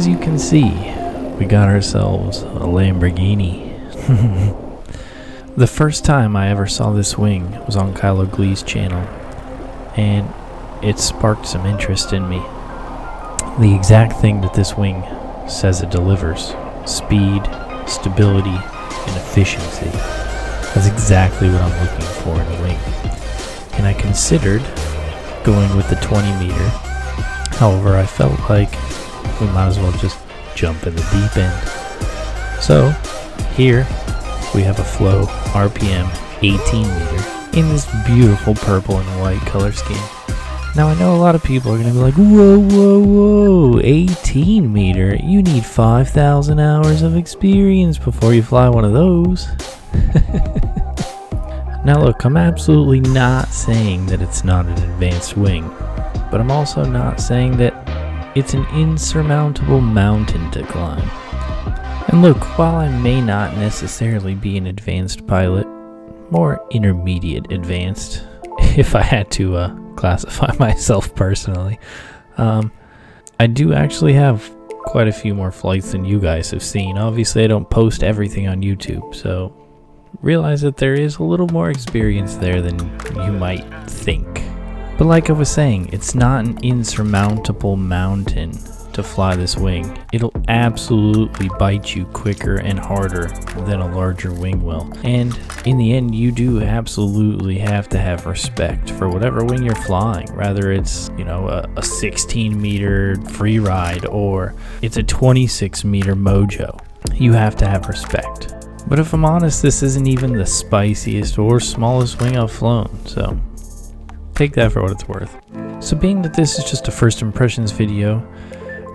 as you can see, we got ourselves a Lamborghini. The first time I ever saw this wing was on Kylo Glee's channel, and it sparked some interest in me. The exact thing that this wing says it delivers: speed, stability, and efficiency. That's exactly what I'm looking for in a wing. And I considered going with the 20 meter. However, I felt like we might as well just jump in the deep end. So here we have a Flow RPM 18 meter in this beautiful purple and white color scheme. Now I know a lot of people are going to be like, whoa, 18 meter? You need 5,000 hours of experience before you fly one of those. Now look, I'm absolutely not saying that it's not an advanced wing, but I'm also not saying that it's an insurmountable mountain to climb. And look, while I may not necessarily be an advanced pilot, more intermediate advanced, if I had to classify myself personally, I do actually have quite a few more flights than you guys have seen. Obviously, I don't post everything on YouTube, so realize that there is a little more experience there than you might think. But like I was saying, it's not an insurmountable mountain to fly this wing. It'll absolutely bite you quicker and harder than a larger wing will. And in the end, you do absolutely have to have respect for whatever wing you're flying, whether it's, a 16 meter free ride or it's a 26 meter Mojo. You have to have respect. But if I'm honest, this isn't even the spiciest or smallest wing I've flown, so take that for what it's worth. So being that this is just a first impressions video,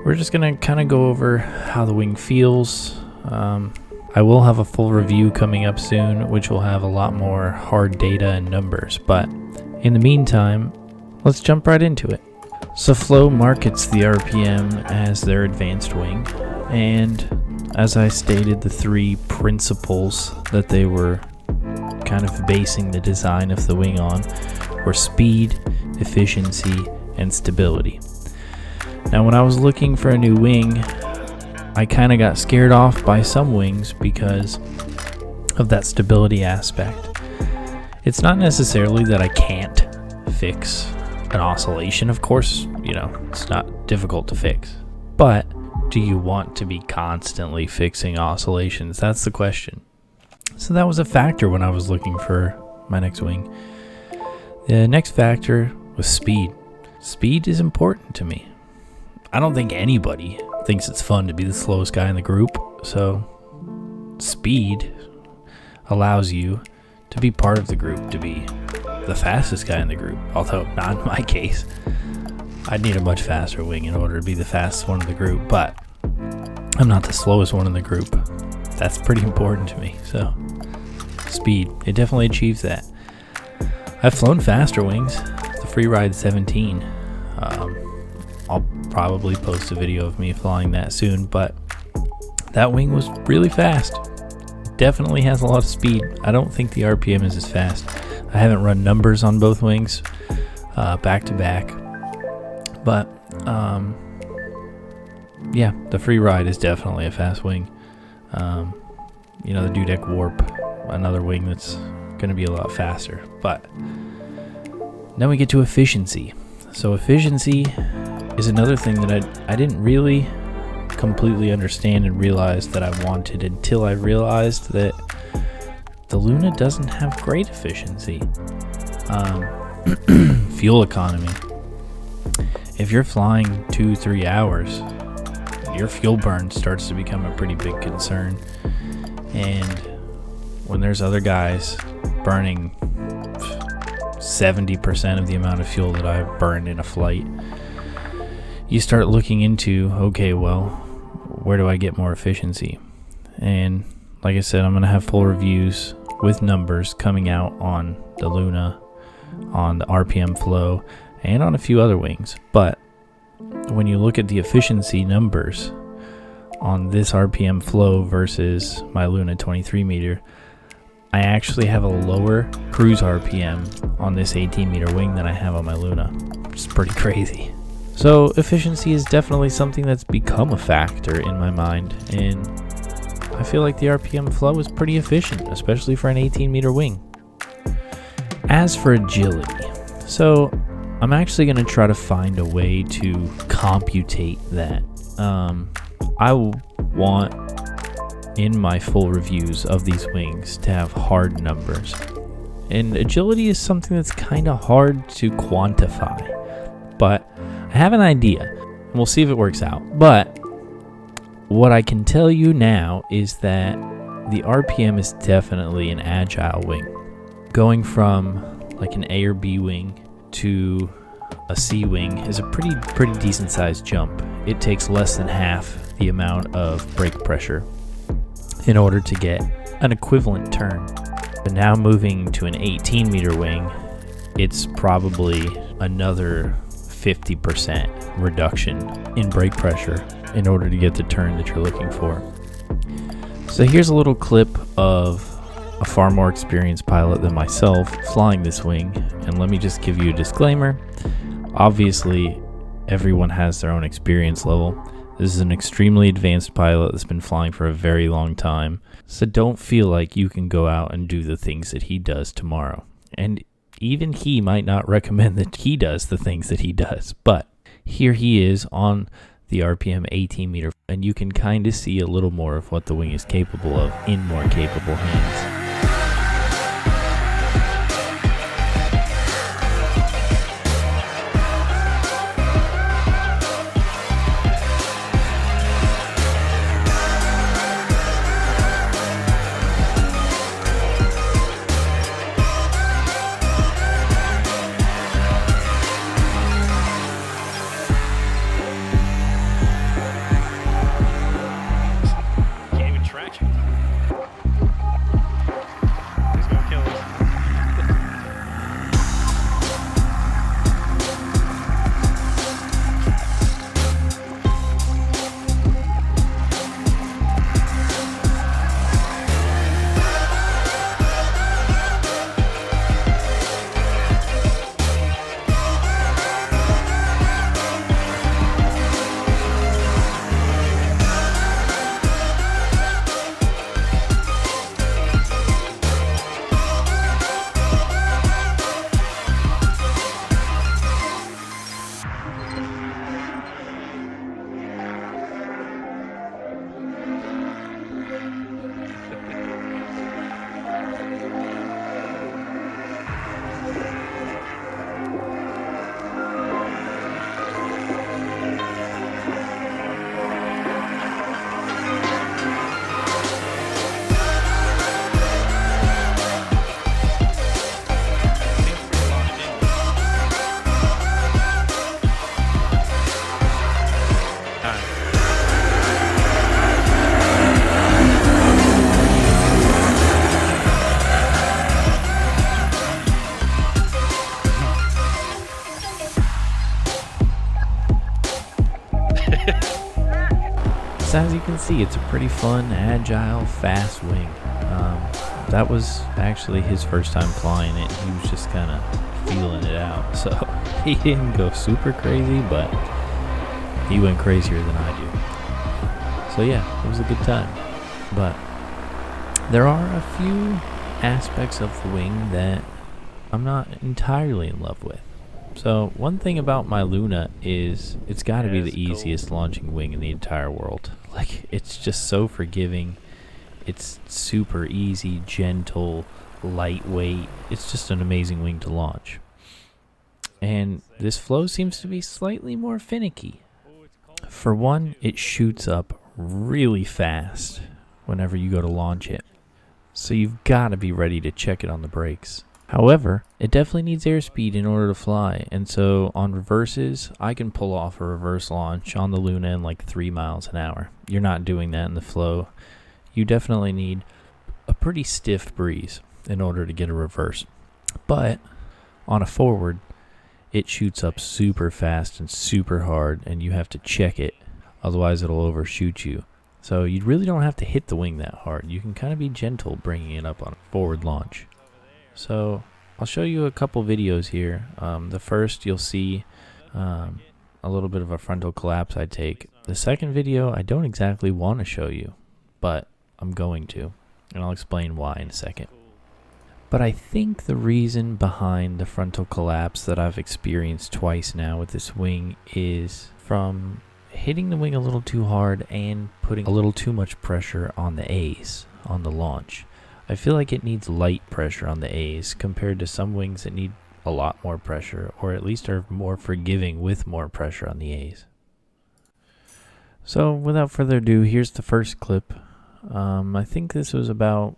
we're just going to kind of go over how the wing feels. I will have a full review coming up soon, which will have a lot more hard data and numbers, but in the meantime, let's jump right into it. So Flow markets the RPM as their advanced wing, and as I stated, the three principles that they were kind of basing the design of the wing on were speed, efficiency, and stability. Now, when I was looking for a new wing, I kind of got scared off by some wings because of that stability aspect. It's not necessarily that I can't fix an oscillation. Of course, it's not difficult to fix. But do you want to be constantly fixing oscillations? That's the question. So that was a factor when I was looking for my next wing. The next factor was speed. Speed is important to me. I don't think anybody thinks it's fun to be the slowest guy in the group, so speed allows you to be part of the group, to be the fastest guy in the group, although not in my case. I'd need a much faster wing in order to be the fastest one in the group, but I'm not the slowest one in the group. That's pretty important to me, so speed, it definitely achieves that. I've flown faster wings, the Freeride 17. I'll probably post a video of me flying that soon, but that wing was really fast. Definitely has a lot of speed. I don't think the RPM is as fast. I haven't run numbers on both wings back to back, but yeah, the Freeride is definitely a fast wing. The Dudek Warp, another wing that's going to be a lot faster. But then we get to efficiency. So efficiency is another thing that I didn't really completely understand and realize that I wanted until I realized that the Luna doesn't have great efficiency. Fuel economy. If you're flying 2-3 hours, your fuel burn starts to become a pretty big concern. And when there's other guys burning 70% of the amount of fuel that I've burned in a flight, you start looking into, okay, well, where do I get more efficiency? And like I said, I'm going to have full reviews with numbers coming out on the Luna, on the RPM Flow, and on a few other wings. But when you look at the efficiency numbers on this RPM Flow versus my Luna 23 meter, I actually have a lower cruise RPM on this 18 meter wing than I have on my Luna, which is pretty crazy. So efficiency is definitely something that's become a factor in my mind, and I feel like the RPM flow is pretty efficient, especially for an 18-meter wing. As for agility, so I'm actually going to try to find a way to computate that. I want in my full reviews of these wings to have hard numbers. And agility is something that's kind of hard to quantify. But I have an idea, and we'll see if it works out. But what I can tell you now is that the RPM is definitely an agile wing. Going from like an A or B wing to a C wing is a pretty decent sized jump. It takes less than half the amount of brake pressure in order to get an equivalent turn. But now moving to an 18-meter wing, it's probably another 50% reduction in brake pressure in order to get the turn that you're looking for. So here's a little clip of a far more experienced pilot than myself flying this wing, and let me just give you a disclaimer. Obviously, everyone has their own experience level. This is an extremely advanced pilot that's been flying for a very long time, so don't feel like you can go out and do the things that he does tomorrow. And even he might not recommend that he does the things that he does, but here he is on the RPM 18 meter, and you can kind of see a little more of what the wing is capable of in more capable hands. So as you can see, it's a pretty fun, agile, fast wing. That was actually his first time flying it. He was just kind of feeling it out. So he didn't go super crazy, but he went crazier than I do. So yeah, it was a good time. But there are a few aspects of the wing that I'm not entirely in love with. So one thing about my Luna is it's got to be the easiest launching wing in the entire world. Like, it's just so forgiving. It's super easy, gentle, lightweight. It's just an amazing wing to launch. And this flow seems to be slightly more finicky. For one, it shoots up really fast whenever you go to launch it. So you've got to be ready to check it on the brakes. However, it definitely needs airspeed in order to fly, and so on reverses, I can pull off a reverse launch on the Luna in like 3 miles an hour. You're not doing that in the flow. You definitely need a pretty stiff breeze in order to get a reverse. But on a forward, it shoots up super fast and super hard, and you have to check it, otherwise it'll overshoot you. So you really don't have to hit the wing that hard. You can kind of be gentle bringing it up on a forward launch. So I'll show you a couple videos here. The first, you'll see a a little bit of a frontal collapse I take. The second video I don't exactly want to show you, but I'm going to, and I'll explain why in a second. But I think the reason behind the frontal collapse that I've experienced twice now with this wing is from hitting the wing a little too hard and putting a little too much pressure on the A's on the launch. I feel like it needs light pressure on the A's compared to some wings that need a lot more pressure, or at least are more forgiving with more pressure on the A's. So without further ado, here's the first clip. I think this was about,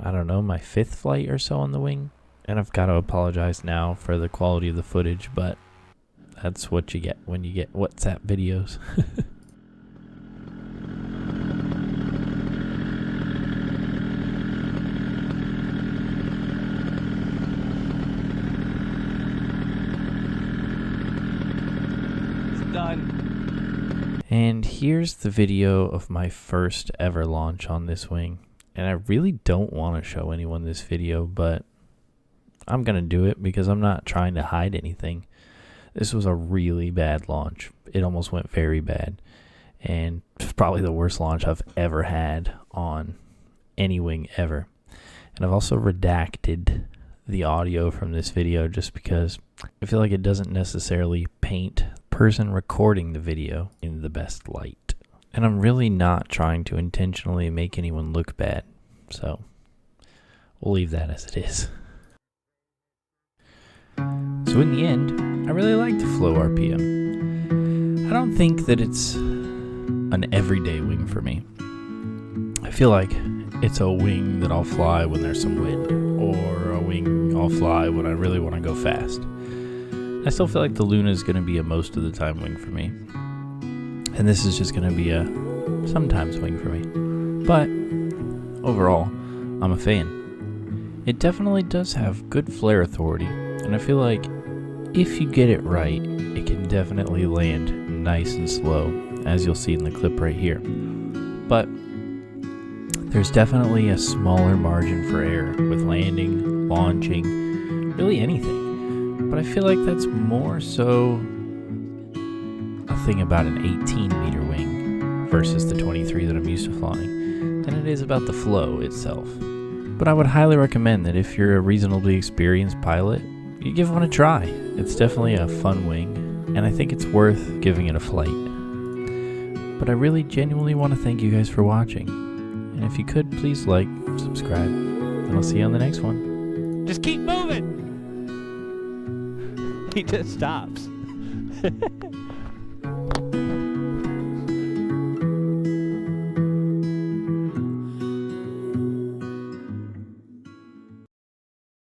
I don't know, my 5th flight or so on the wing. And I've got to apologize now for the quality of the footage, but that's what you get when you get WhatsApp videos. It's done. And here's the video of my first ever launch on this wing. And I really don't want to show anyone this video, but I'm going to do it because I'm not trying to hide anything. This was a really bad launch. It almost went very bad. And it's probably the worst launch I've ever had on any wing ever. And I've also redacted the audio from this video just because I feel like it doesn't necessarily paint the person recording the video in the best light. And I'm really not trying to intentionally make anyone look bad. So we'll leave that as it is. So in the end, I really like the flow RPM. I don't think that it's an everyday wing for me. I feel like it's a wing that I'll fly when there's some wind, or a wing I'll fly when I really want to go fast. I still feel like the Luna is going to be a most of the time wing for me. And this is just going to be a sometimes wing for me. But overall, I'm a fan. It definitely does have good flare authority, and I feel like if you get it right, it can definitely land nice and slow, as you'll see in the clip right here. But there's definitely a smaller margin for error with landing, launching, really anything. But I feel like that's more so a thing about an 18-meter wing versus the 23 that I'm used to flying than it is about the flow itself. But I would highly recommend that if you're a reasonably experienced pilot, you give one a try. It's definitely a fun wing, and I think it's worth giving it a flight. But I really genuinely want to thank you guys for watching. And if you could, please like, subscribe, and I'll see you on the next one. Just keep moving. He just stops.